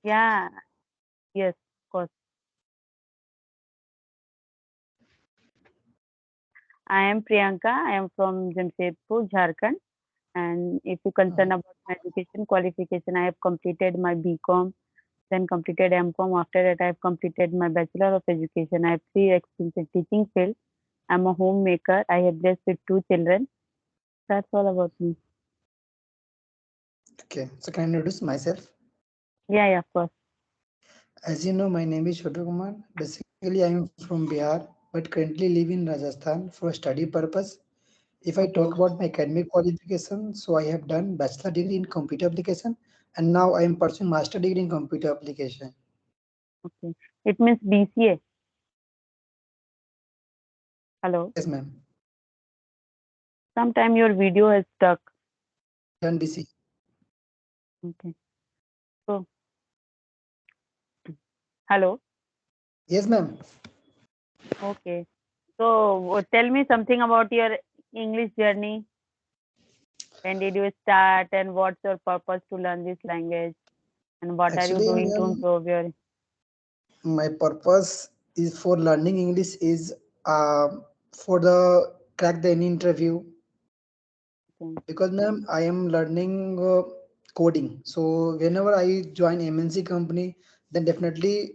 Yeah, yes, of course. I am Priyanka. I am from Jamshedpur, Jharkhand. And if you concern about my education qualification, I have completed my BCom, then completed MCom. After that, I have completed my Bachelor of Education. I have 3 experience in teaching field. I'm a homemaker. I have blessed with 2 children. That's all about me. Okay, so can I introduce myself? Yeah, yeah, of course. As you know, my name is Chotu Kumar. Basically, I am from Bihar, but currently live in Rajasthan for study purpose. If I talk Okay, about my academic qualification, so I have done bachelor degree in computer application, and now I am pursuing master degree in computer application. okay. It means BCA. Hello. Yes, ma'am. Sometime your video is stuck. Done BC. Okay. So, hello. Yes, ma'am. Okay. So, tell me something about your English journey. When did you start, and what's your purpose to learn this language? And what are you Actually, doing to ma'am, improve your? my purpose is for learning English is uh, for the crack the any interview Okay. because ma'am I am learning coding. So whenever I join MNC company, then definitely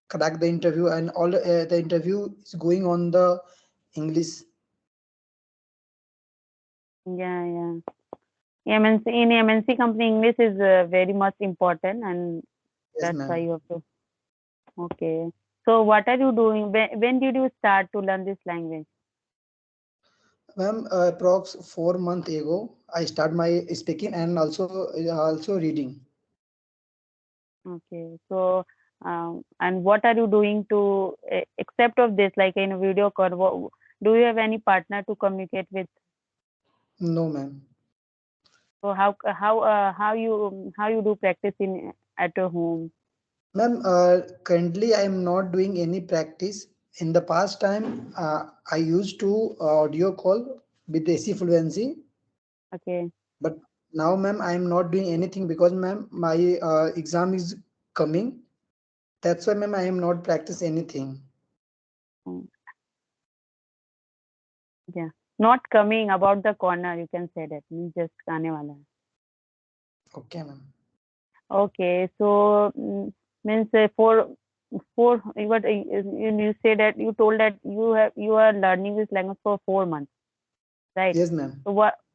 crack the interview and all the interview is going on the English. Yeah, yeah. MNC in MNC company, English is very much important, and Yes, that's why ma'am. you have to. Okay. So, what are you doing? When did you start to learn this language? Ma'am, approx 4 month ago, I start my speaking and also reading. Okay. So, and what are you doing to except of this, like in a video call? Do you have any partner to communicate with? No, ma'am. So how you do practice in at your home? Ma'am, currently I am not doing any practice. In the past time, I used to audio call with AC fluency, Okay. but now, ma'am, I am not doing anything because, ma'am, my exam is coming. That's why, ma'am, I am not practice anything. Mm, yeah. Not coming about the corner. You can say that. Just आने वाला है. Okay, ma'am. Okay. So means for you say that you told that you are learning this language for 4 months, right? Yes, ma'am. So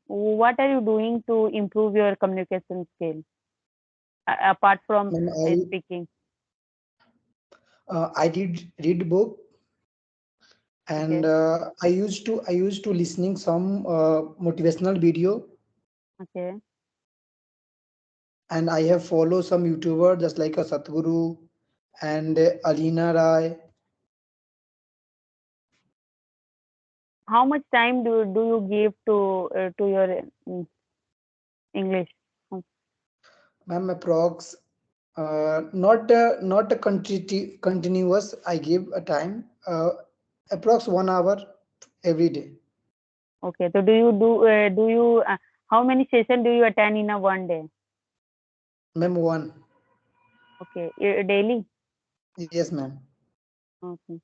what are you doing to improve your communication skill apart from Ma'am, speaking? I did read book and Okay. I used to listening some motivational video Okay. and I have follow some YouTuber just like a Satguru and Alina Rai. How much time do you give to your mm, English? Mm, Ma'am, approx not a continuous. I give a time approx 1 hour every day. okay. So do you how many sessions do you attend in a one day? Ma'am, one. Okay, daily. Yes, ma'am. Okay.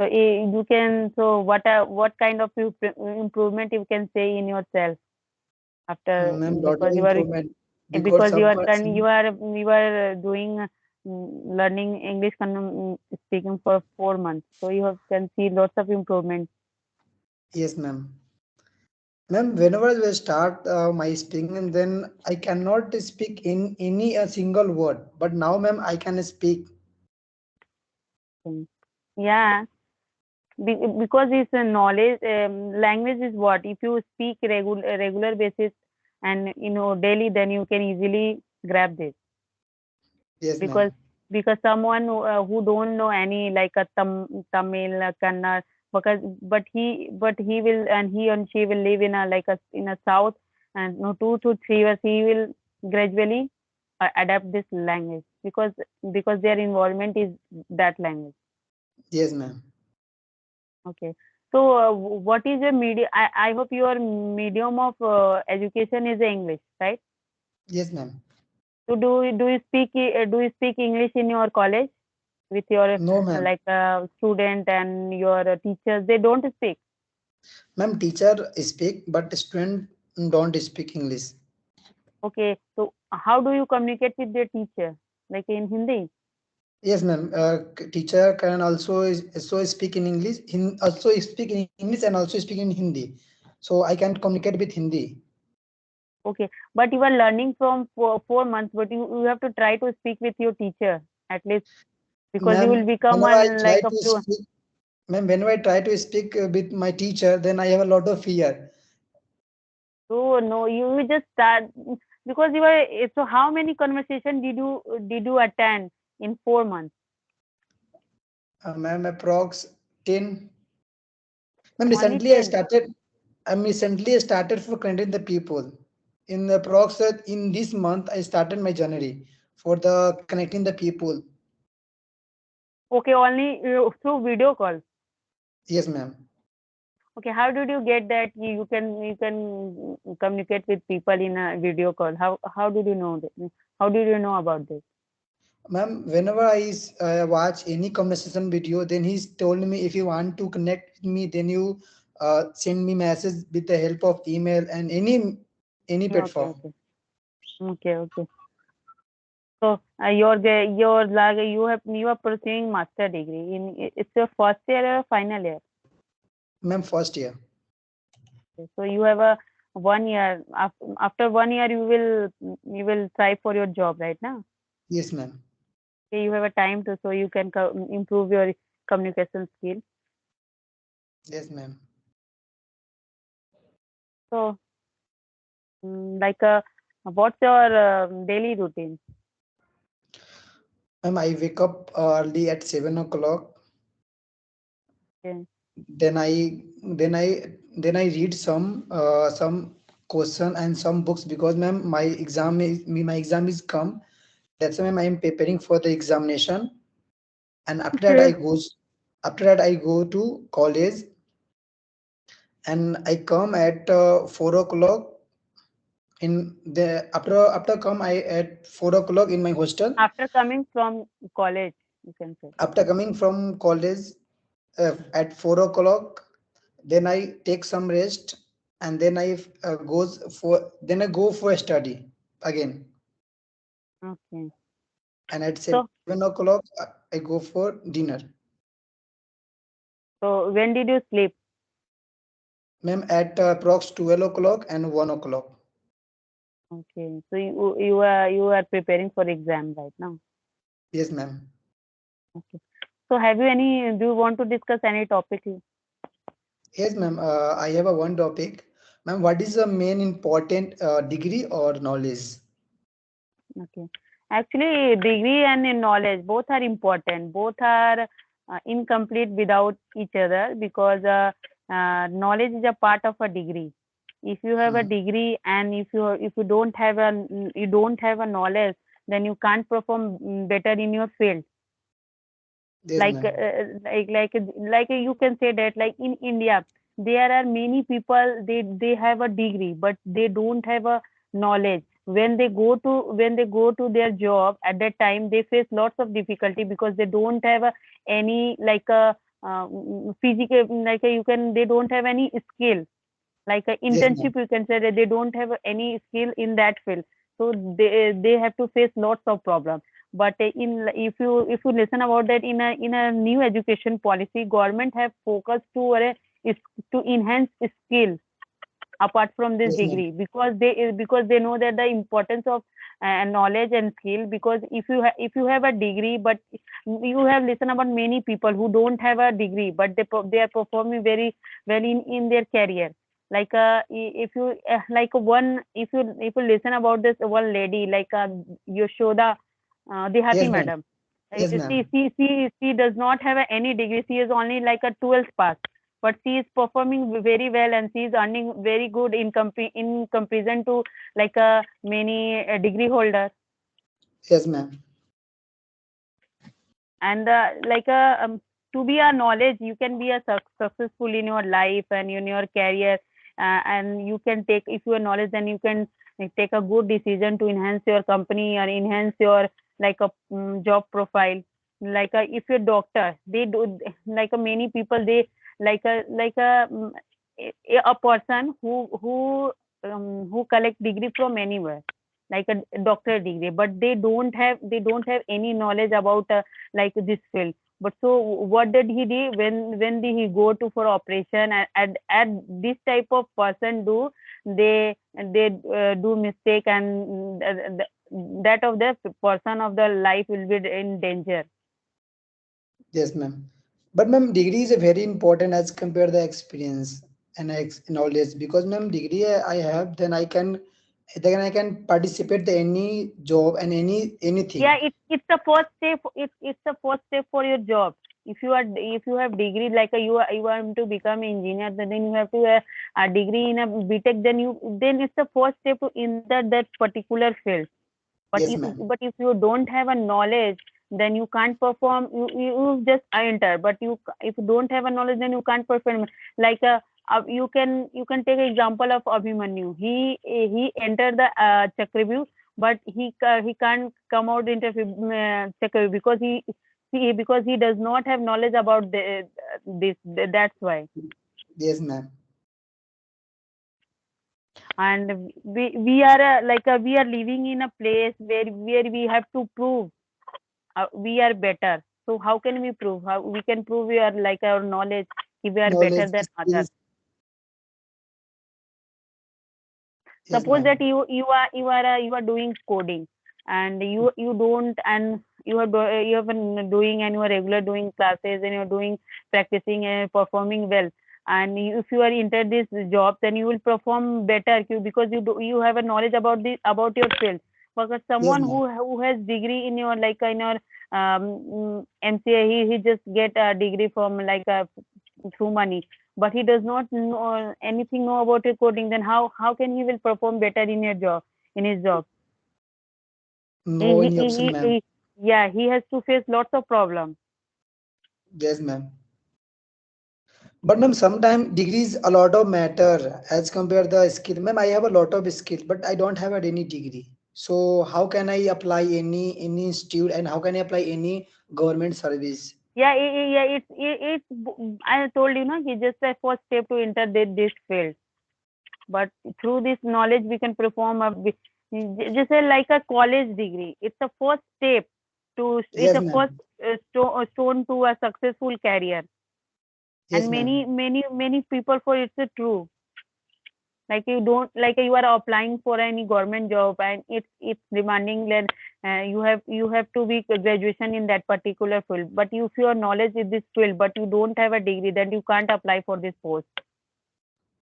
So you can what kind of improvement you can say in yourself after Ma'am, lot of because improvement because because some you are doing learning English speaking for 4 months. So you have, can see lots of improvement. yes, ma'am. Ma'am, whenever I start my speaking, and then I cannot speak in any a single word. But now, ma'am, I can speak. Mm. Yeah, because it's a knowledge language is what if you speak regular basis and daily, then you can easily grab this Yes, because ma'am. someone who don't know any like a Tamil, Kannada, because but he will and he and she will live in a like a in a south, and no 2 to 3 years he will gradually adapt this language because their environment is that language. Yes, ma'am. Okay. So, what is your medium? I hope your medium of education is English, right? Yes, ma'am. So do you speak English in your college with your No, ma'am. like student and your teachers? They don't speak. Ma'am, teacher speak, but student don't speak English. Okay, so how do you communicate with your teacher? Like in Hindi? Yes, ma'am. Teacher can also so speak in English, also speak in English and also speak in Hindi. So I can communicate with Hindi. Okay, but you are learning from 4 months, but you have to try to speak with your teacher at least because you will Ma'am, become whenever I one try like a to fluent. speak, ma'am, whenever I try to speak with my teacher, then I have a lot of fear. So no, you just start because you are. So how many conversation did you attend in 4 months? Ma'am, approx 10. Ma'am, Only recently I 10. started. I'm recently I started for connecting the people. In the approx in this month, I started my journey for the connecting the people. Okay, only through video call. Yes, ma'am. Okay, how did you get that you can communicate with people in a video call? How did you know that? How did you know about this? Ma'am, whenever watch any conversation video, then he's told me if you want to connect with me, then you send me message with the help of email and any Okay, platform. okay, okay. So your like you are pursuing master degree in it's your first year or final year. Ma'am, first year. Okay, so you have a 1 year. After 1 year, you will try for your job right now. Yes, ma'am. Okay, you have a time to so you can improve your communication skill. Yes, ma'am. So like what's your daily routine? Ma'am, I wake up early at 7 o'clock. Okay. Then I read some question and some books because ma'am my exam is come. That's why I am preparing for the examination. And Okay. after that I go to college and I come at 4 o'clock in the after come I at 4 o'clock in my hostel. After coming from college, you can say. After coming from college at 4 o'clock, then I take some rest and then I go for a study again. Okay. And at So 7 o'clock I go for dinner. so when did you sleep? Ma'am, at approx 12 o'clock and 1 o'clock. Okay. So you are preparing for exam right now. Yes, ma'am. Okay. So have you any? Do you want to discuss any topic? Yes, ma'am. I have a one topic. Ma'am, what is the main important degree or knowledge? Okay. Actually, degree and knowledge both are important. Both are incomplete without each other because knowledge is a part of a degree. If you have a Hmm. degree and if you don't have a knowledge, then you can't perform better in your field. Yes, Like ma'am. you can say that like in India there are many people they have a degree but they don't have a knowledge. When they go to their job at that time they face lots of difficulty because they don't have any like a physical like a, you can they don't have any skill like a Yes, ma'am. internship you can say that they don't have any skill in that field, so they have to face lots of problems. But in if you listen about that in a new education policy government have focused to is to enhance skill apart from this Yes, ma'am. degree because they know that the importance of knowledge and skill because if you have a degree but you have listened about many people who don't have a degree but they are performing very well in their career like if you like one if you listen about this one lady like Yashoda Dehati Yes, ma'am. madam. Yes, ma'am. She does not have any degree. She is only like a 12th pass, but she is performing very well and she is earning very good in comparison to like many degree holders. Yes, ma'am. And to be a knowledge, you can be a successful in your life and in your career, and you can take if you are knowledge, then you can take a good decision to enhance your company or enhance your like a job profile. Like a, if you're doctor, they do like a many people they a a person who collect degree from anywhere, like a doctor degree, but they don't have any knowledge about like this field. But so what did he do when did he go to for operation, and this type of person do they do mistake, and that of the person of the life will be in danger. Yes, ma'am. But ma'am, degree is a very important as compared the experience and knowledge, because ma'am, degree I have, then I can participate the any job and Yeah, anything. it's the first step. It's the first step for your job. If you have degree like you want to become engineer, then you have to a degree in a BTech. Then it's the first step to enter that particular field. Yes, ma'am. But if you don't have a knowledge, then you can't perform. You just enter, but if you don't have a knowledge, then you can't perform. Like you can take example of Abhimanyu. He entered the Chakravyuh, but he can't come out into Chakravyuh because he does not have knowledge about this. That's why. Yes, ma'am. And we are we are living in a place where we have to prove we are better. So how can we prove? How we can prove we are like our knowledge if we are better Knowledge, than others? skills. Yes, Suppose that ma'am. you are doing coding, and you don't, and you have been doing, and you are regular doing classes, and you are doing practicing and performing well. And if you are enter this job, then you will perform better because you have a knowledge about about your field. Because Yes, someone ma'am. who has degree in your in your MCA, he just get a degree from through money, but he does not know anything know about your coding, then how can he will perform better in your job, in his job? he, No he, any he, option, ma'am. he yeah, he has to face lots of problems. Yes, ma'am. But ma'am, sometimes degrees a lot of matter as compared the skill. Ma'am, I have a lot of skill, but I don't have any degree. So how can I apply any institute, and how can I apply any government service? Yeah, yeah, I told you, no, he just a first step to enter this field. But through this knowledge we can perform just like a college degree. It's the first step to, it's Yes, a first ma'am. stone to a successful career. Yes, And ma'am. many people for it's a true, like you don't, like you are applying for any government job, and it's demanding that you have to be graduation in that particular field. But if your knowledge is this field but you don't have a degree, then you can't apply for this post.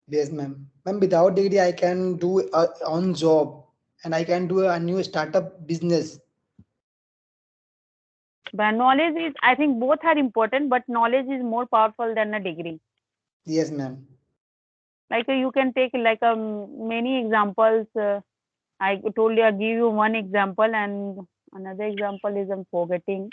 Yes, ma'am. Ma'am, without degree, I can do a on job, and I can do a new startup business. But knowledge is, I think both are important, but knowledge is more powerful than a degree. Yes, ma'am. Like you can take many examples. I told you, I give you one example, and another example is I'm forgetting,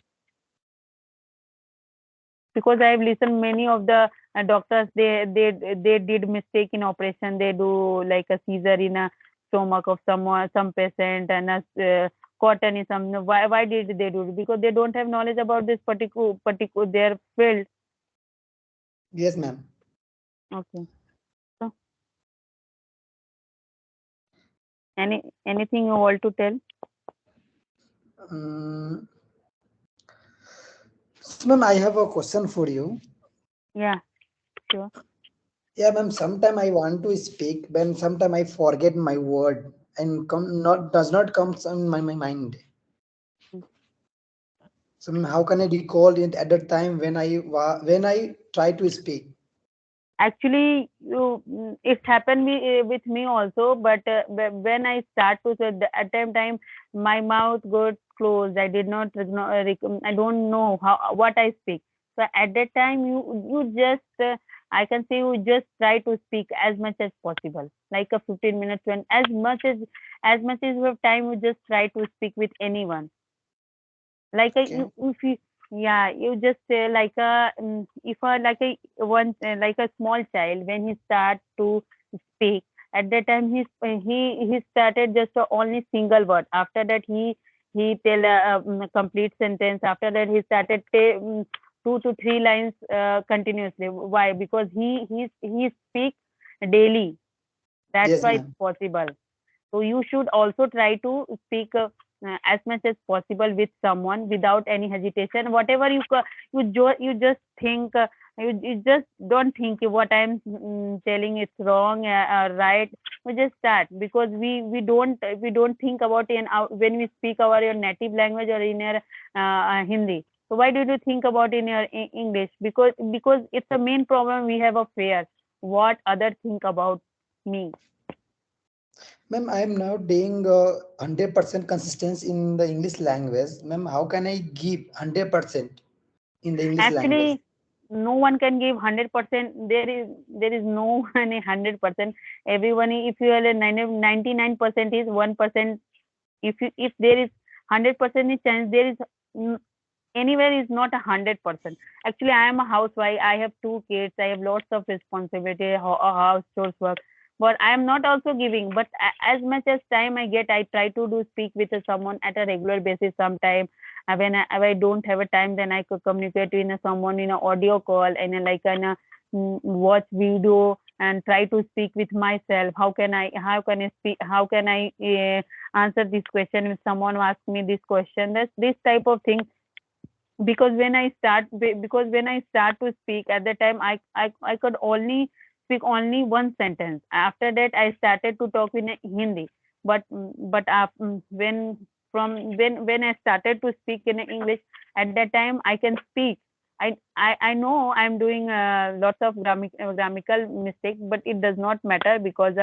because I have listened many of the doctors, they did mistake in operation. They do like a seizure in a stomach of some patient, and a cotton in some. Why did they do it? Because they don't have knowledge about this particular their field. Yes, ma'am. Okay. So anything you want to tell? Um, so, ma'am, I have a question for you. Yeah, sure. Yeah, ma'am. Sometime I want to speak, but sometime I forget my word and come not does not come on my mind. So, ma'am, how can I recall it at the time when when I try to speak? Actually, it happened with me also. But when I start to say at that time, my mouth got closed. I did not I don't know how what I speak. So at that time, you just I can say you just try to speak as much as possible, like a 15 minutes, when as much as you have time, you just try to speak with anyone. Like a Okay. if you, yeah, you just say like if a like a one like a small child, when he start to speak, At that time, he started just a only single word. After that, he tell a complete sentence. After that, he started 2 to 3 lines continuously. Why? Because he speaks daily. That's Yes, why it's ma'am. possible. So you should also try to speak as much as possible with someone without any hesitation. Whatever you just think, you just don't think what I'm telling is wrong or right. We just start, because we don't think about in our, when we speak our your native language or in your Hindi. So why do you think about in your English? Because it's the main problem we have of fear. What other think about me? Ma'am, I am now doing 100% consistency in the English language. Ma'am, how can I give 100% in the English language? Actually, no one can give 100%. There is no any 100%. Everyone, if you are a 99% is 1%. If there is 100% is chance, there is mm, anywhere is not 100%. Actually, I am a housewife. I have 2 kids. I have lots of responsibility, house chores work. But I am not also giving. But as much as time I get, I try to do speak with someone at a regular basis. Sometime when I don't have a time, then I could communicate with someone in an audio call and like watch video and try to speak with myself. How can I speak? How can I answer this question if someone asks me this question? That's this type of thing. Because when I start to speak at the time, I could only speak only one sentence. After that, I started to talk in Hindi. But when I started to speak in English, at that time I can speak. I know I'm doing lots of grammatical mistakes, but it does not matter, because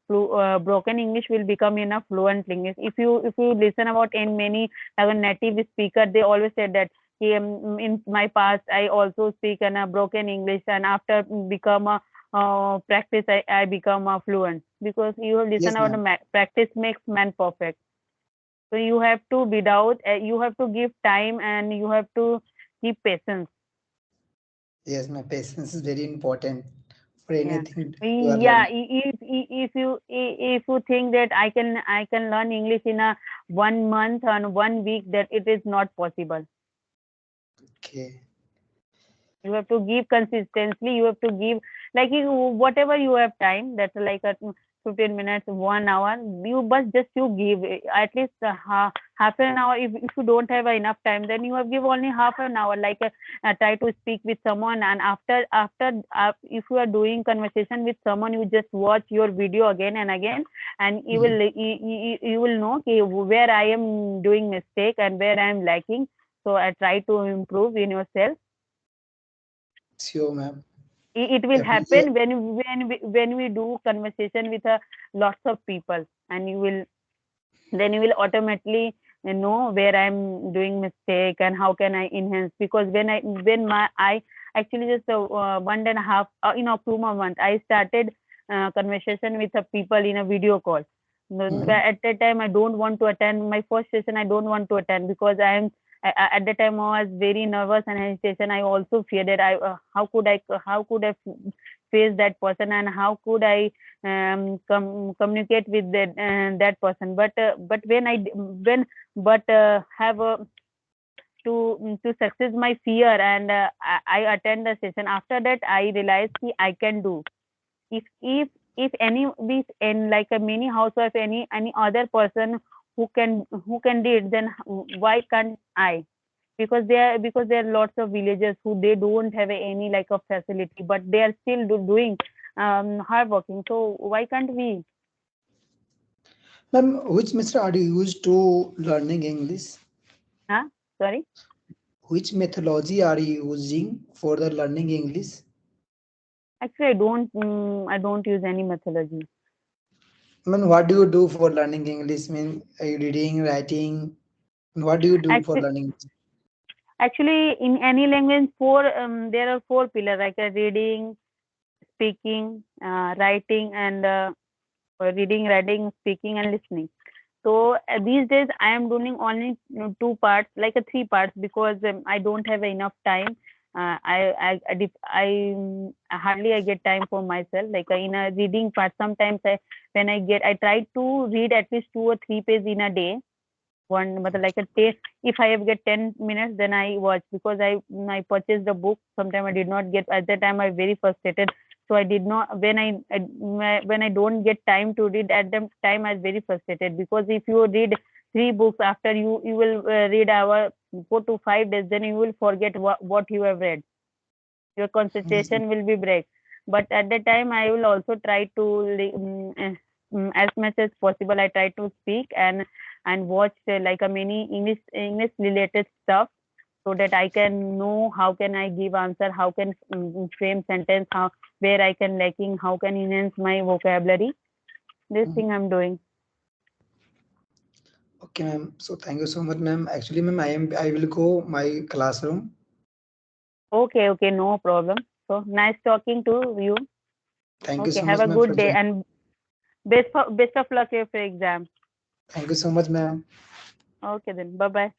broken English will become in a fluent English. If you listen about in many native speaker, they always said that in my past I also speak in a broken English, and after become a practice, I become a fluent, because you have listen Yes, about the ma'am. practice makes man perfect. So you have to without you have to give time, and you have to keep patience. Yes, my patience is very important for Yeah. anything you are Yeah, learning. if you think that I can learn English in a 1 month and 1 week, that it is not possible. Okay. You have to give consistently. You have to give, like, whatever you have time. That's like a 15 minutes, 1 hour. You give at least half an hour. If you don't have enough time, then you have give only half an hour. Like try to speak with someone, and after if you are doing conversation with someone, you just watch your video again and again, and you Mhm. will you will know okay, where I am doing mistake and where I am lacking. So I try to improve in yourself. Sure, ma'am. It will Definitely. happen when we do conversation with lots of people, and you will automatically know where I'm doing mistake and how can I enhance. Because when I actually just 1.5 in October month, I started conversation with the people in a video call. Mhm. At that time, I don't want to attend my first session. I don't want to attend, because at the time I was very nervous and hesitation. I also feared that how could I face that person, and how could I communicate with that person. But when I d- when but have to success my fear, and I attend the session. After that, I realized I can do. If any this and like a mini housewife, any other person who can do it, then why can't I? Because there are lots of villagers who they don't have any like of facility, but they are still doing hard working. So why can't we? Ma'am, which method are you used to learning English? Huh? Sorry. Which methodology are you using for the learning English? Actually, I don't use any methodology. I mean, what do you do for learning English? I mean, are you reading, writing? What do you do for Actually, learning? actually, in any language, there are four pillars like reading, speaking, writing, and reading, writing, speaking, and listening. So these days I am doing only two parts, like three parts, because I don't have enough time. Hardly I get time for myself. Like in a reading part, sometimes I try to read at least 2 or 3 pages in a day. One, but like a day, if I have get 10 minutes, then I watch because I purchased the book. Sometimes I did not get at that time. I very frustrated, so I did not when I don't get time to read at the time. I was very frustrated because if you read three books after you will read our 4 to 5 days, then you will forget what you have read. Your Yes, concentration will be break. But at that time I will also try to as much as possible I try to speak and watch like a many English related stuff, so that I can know how can I give answer, how can frame sentence, how where I can lacking, how can enhance my vocabulary. This ma'am. thing I'm doing. Okay, ma'am. So thank you so much, ma'am. Actually, ma'am, I will go my classroom. Okay, okay, no problem. So nice talking to you. Thank you Okay, so have much, a ma'am, for good day joining. and best of luck with your exam. Thank you so much, ma'am. Okay then. Bye bye.